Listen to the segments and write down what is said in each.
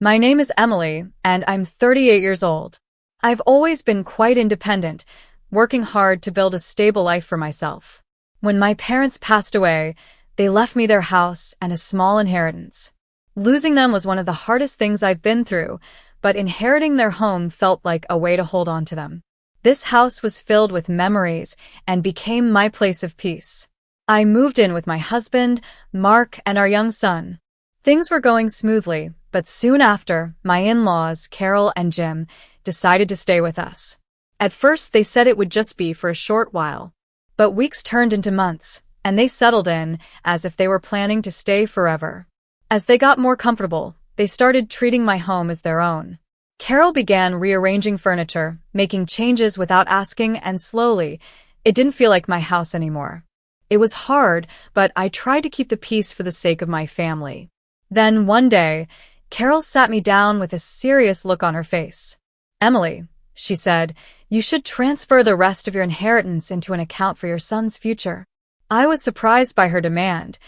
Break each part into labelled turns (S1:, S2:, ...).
S1: My name is Emily, and I'm 38 years old. I've always been quite independent, working hard to build a stable life for myself. When my parents passed away, they left me their house and a small inheritance. Losing them was one of the hardest things I've been through, but inheriting their home felt like a way to hold on to them. This house was filled with memories and became my place of peace. I moved in with my husband, Mark, and our young son. Things were going smoothly, but soon after, my in-laws, Carol and Jim, decided to stay with us. At first, they said it would just be for a short while. But weeks turned into months, and they settled in as if they were planning to stay forever. As they got more comfortable, they started treating my home as their own. Carol began rearranging furniture, making changes without asking, and slowly, it didn't feel like my house anymore. It was hard, but I tried to keep the peace for the sake of my family. Then, one day, Carol sat me down with a serious look on her face. "Emily," she said, "you should transfer the rest of your inheritance into an account for your son's future." I was surprised by her demand.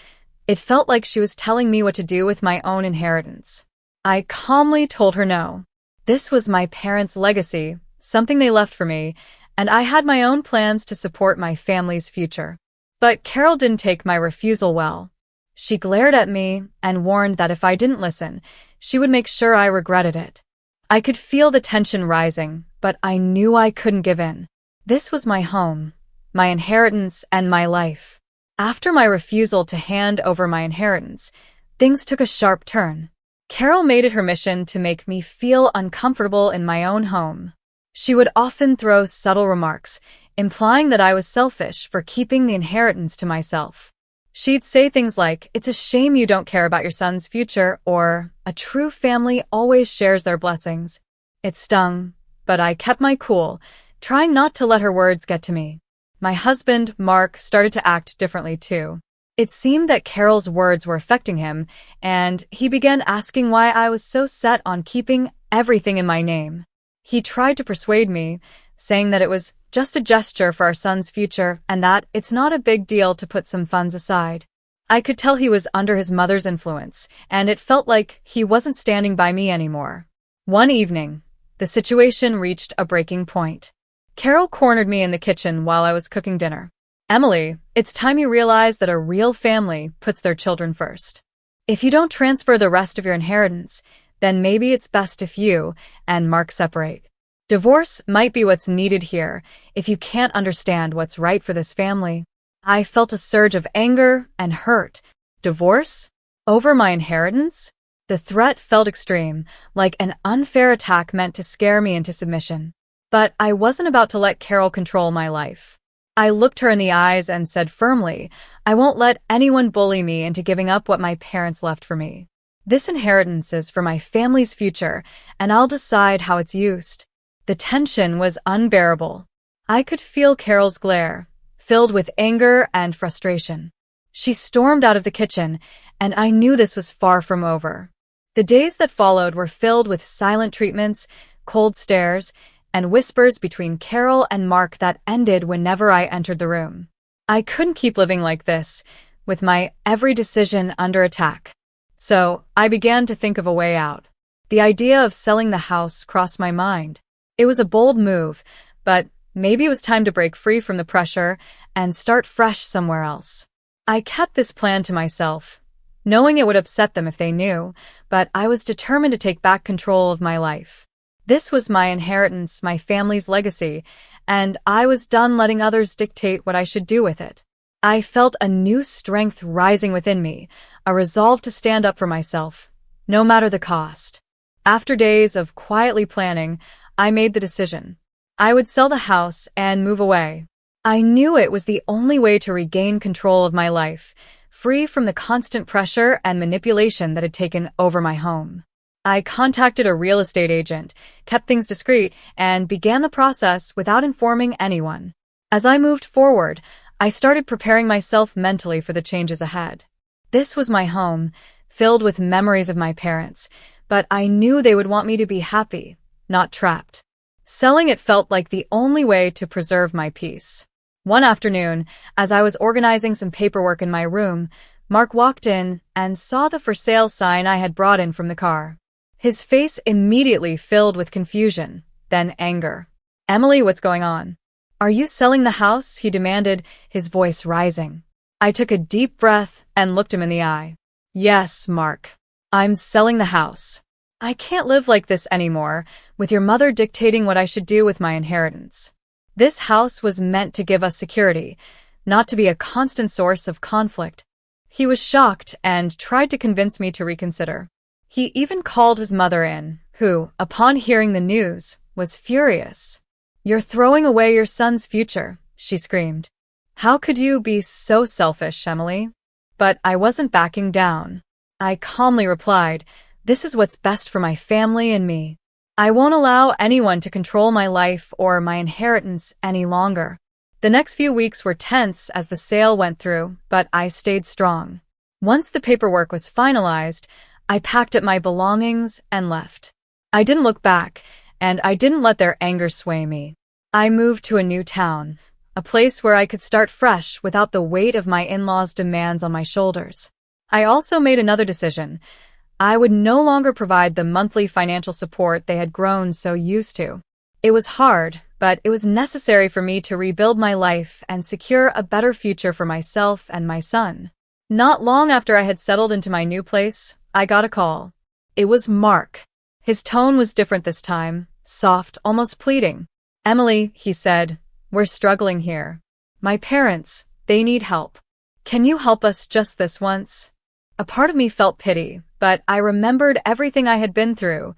S1: It felt like she was telling me what to do with my own inheritance. I calmly told her no. This was my parents' legacy, something they left for me, and I had my own plans to support my family's future. But Carol didn't take my refusal well. She glared at me and warned that if I didn't listen, she would make sure I regretted it. I could feel the tension rising, but I knew I couldn't give in. This was my home, my inheritance, and my life. After my refusal to hand over my inheritance, things took a sharp turn. Carol made it her mission to make me feel uncomfortable in my own home. She would often throw subtle remarks, implying that I was selfish for keeping the inheritance to myself. She'd say things like, "It's a shame you don't care about your son's future," or, "A true family always shares their blessings." It stung, but I kept my cool, trying not to let her words get to me. My husband, Mark, started to act differently too. It seemed that Carol's words were affecting him, and he began asking why I was so set on keeping everything in my name. He tried to persuade me, saying that it was just a gesture for our son's future and that it's not a big deal to put some funds aside. I could tell he was under his mother's influence, and it felt like he wasn't standing by me anymore. One evening, the situation reached a breaking point. Carol cornered me in the kitchen while I was cooking dinner. "Emily, it's time you realize that a real family puts their children first. If you don't transfer the rest of your inheritance, then maybe it's best if you and Mark separate. Divorce might be what's needed here if you can't understand what's right for this family." I felt a surge of anger and hurt. Divorce? Over my inheritance? The threat felt extreme, like an unfair attack meant to scare me into submission. But I wasn't about to let Carol control my life. I looked her in the eyes and said firmly, "I won't let anyone bully me into giving up what my parents left for me. This inheritance is for my family's future, and I'll decide how it's used." The tension was unbearable. I could feel Carol's glare, filled with anger and frustration. She stormed out of the kitchen, and I knew this was far from over. The days that followed were filled with silent treatments, cold stares, and whispers between Carol and Mark that ended whenever I entered the room. I couldn't keep living like this, with my every decision under attack. So I began to think of a way out. The idea of selling the house crossed my mind. It was a bold move, but maybe it was time to break free from the pressure and start fresh somewhere else. I kept this plan to myself, knowing it would upset them if they knew, but I was determined to take back control of my life. This was my inheritance, my family's legacy, and I was done letting others dictate what I should do with it. I felt a new strength rising within me, a resolve to stand up for myself, no matter the cost. After days of quietly planning, I made the decision. I would sell the house and move away. I knew it was the only way to regain control of my life, free from the constant pressure and manipulation that had taken over my home. I contacted a real estate agent, kept things discreet, and began the process without informing anyone. As I moved forward, I started preparing myself mentally for the changes ahead. This was my home, filled with memories of my parents, but I knew they would want me to be happy, not trapped. Selling it felt like the only way to preserve my peace. One afternoon, as I was organizing some paperwork in my room, Mark walked in and saw the for sale sign I had brought in from the car. His face immediately filled with confusion, then anger. Emily, what's going on? Are you selling the house? He demanded, his voice rising. I took a deep breath and looked him in the eye. Yes, Mark. I'm selling the house. I can't live like this anymore, with your mother dictating what I should do with my inheritance. This house was meant to give us security, not to be a constant source of conflict. He was shocked and tried to convince me to reconsider. He even called his mother in, who, upon hearing the news, was furious. You're throwing away your son's future, she screamed. How could you be so selfish, Emily? But I wasn't backing down. I calmly replied, this is what's best for my family and me. I won't allow anyone to control my life or my inheritance any longer. The next few weeks were tense as the sale went through, but I stayed strong. Once the paperwork was finalized, I packed up my belongings and left. I didn't look back, and I didn't let their anger sway me. I moved to a new town, a place where I could start fresh without the weight of my in-laws' demands on my shoulders. I also made another decision. I would no longer provide the monthly financial support they had grown so used to. It was hard, but it was necessary for me to rebuild my life and secure a better future for myself and my son. Not long after I had settled into my new place, I got a call. It was Mark. His tone was different this time, soft, almost pleading. Emily, he said, we're struggling here. My parents, they need help. Can you help us just this once? A part of me felt pity, but I remembered everything I had been through.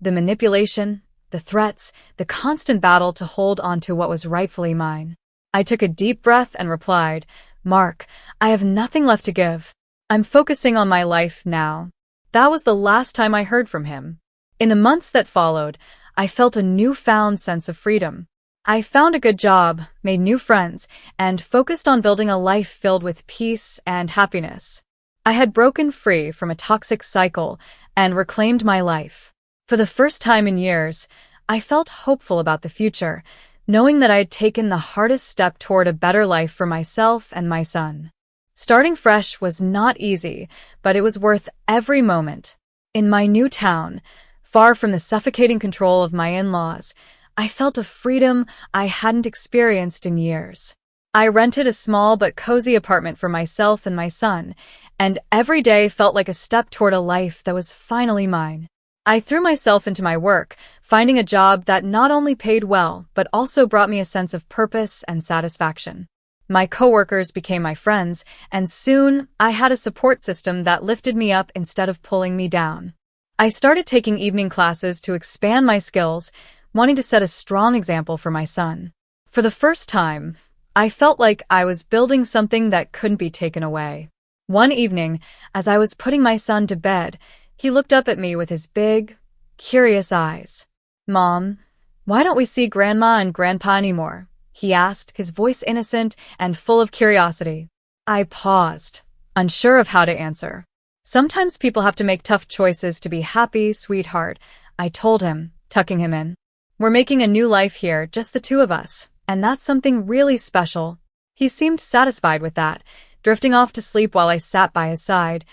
S1: The manipulation, the threats, the constant battle to hold on to what was rightfully mine. I took a deep breath and replied, Mark, I have nothing left to give. I'm focusing on my life now. That was the last time I heard from him. In the months that followed, I felt a newfound sense of freedom. I found a good job, made new friends, and focused on building a life filled with peace and happiness. I had broken free from a toxic cycle and reclaimed my life. For the first time in years, I felt hopeful about the future, knowing that I had taken the hardest step toward a better life for myself and my son. Starting fresh was not easy, but it was worth every moment. In my new town, far from the suffocating control of my in-laws, I felt a freedom I hadn't experienced in years. I rented a small but cozy apartment for myself and my son, and every day felt like a step toward a life that was finally mine. I threw myself into my work, finding a job that not only paid well, but also brought me a sense of purpose and satisfaction. My coworkers became my friends, and soon I had a support system that lifted me up instead of pulling me down. I started taking evening classes to expand my skills, wanting to set a strong example for my son. For the first time, I felt like I was building something that couldn't be taken away. One evening, as I was putting my son to bed, he looked up at me with his big, curious eyes. Mom, why don't we see Grandma and Grandpa anymore? He asked, his voice innocent and full of curiosity. I paused, unsure of how to answer. Sometimes people have to make tough choices to be happy, sweetheart, I told him, tucking him in. We're making a new life here, just the two of us, and that's something really special. He seemed satisfied with that, drifting off to sleep while I sat by his side,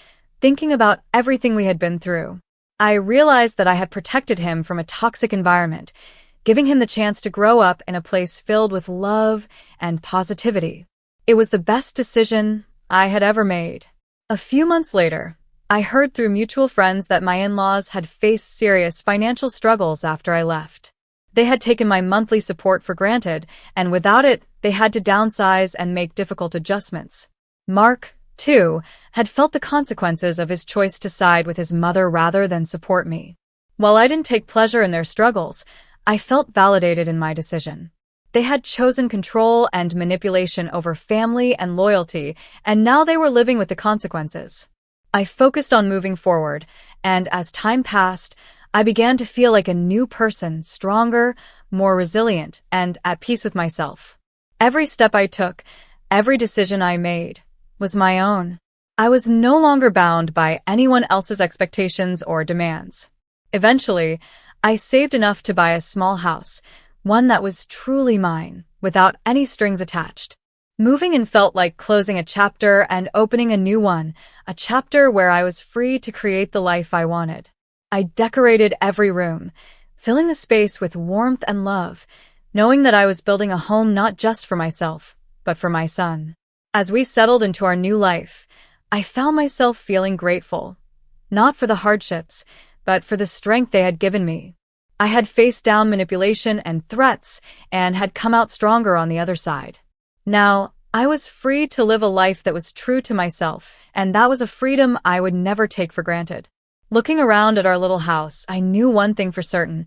S1: thinking about everything we had been through. I realized that I had protected him from a toxic environment, giving him the chance to grow up in a place filled with love and positivity. It was the best decision I had ever made. A few months later, I heard through mutual friends that my in-laws had faced serious financial struggles after I left. They had taken my monthly support for granted, and without it, they had to downsize and make difficult adjustments. Mark, too, had felt the consequences of his choice to side with his mother rather than support me. While I didn't take pleasure in their struggles, I felt validated in my decision. They had chosen control and manipulation over family and loyalty, and now they were living with the consequences. I focused on moving forward, and as time passed, I began to feel like a new person, stronger, more resilient, and at peace with myself. Every step I took, every decision I made, was my own. I was no longer bound by anyone else's expectations or demands. Eventually, I saved enough to buy a small house, one that was truly mine, without any strings attached. Moving in felt like closing a chapter and opening a new one, a chapter where I was free to create the life I wanted. I decorated every room, filling the space with warmth and love, knowing that I was building a home not just for myself, but for my son. As we settled into our new life, I found myself feeling grateful, not for the hardships, but for the strength they had given me. I had faced down manipulation and threats and had come out stronger on the other side. Now, I was free to live a life that was true to myself, and that was a freedom I would never take for granted. Looking around at our little house, I knew one thing for certain.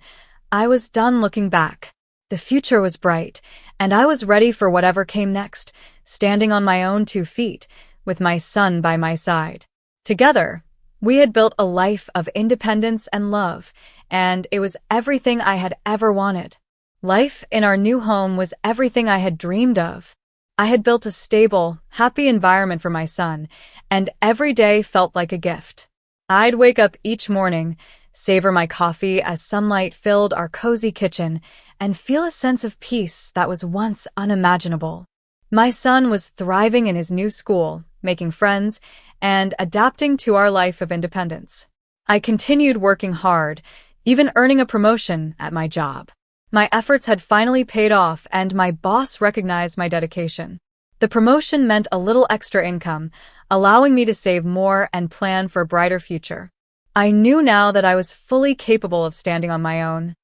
S1: I was done looking back. The future was bright, and I was ready for whatever came next, standing on my own 2 feet, with my son by my side. Together, we had built a life of independence and love, and it was everything I had ever wanted. Life in our new home was everything I had dreamed of. I had built a stable, happy environment for my son, and every day felt like a gift. I'd wake up each morning, savor my coffee as sunlight filled our cozy kitchen, and feel a sense of peace that was once unimaginable. My son was thriving in his new school, making friends, and adapting to our life of independence. I continued working hard, even earning a promotion at my job. My efforts had finally paid off, and my boss recognized my dedication. The promotion meant a little extra income, allowing me to save more and plan for a brighter future. I knew now that I was fully capable of standing on my own.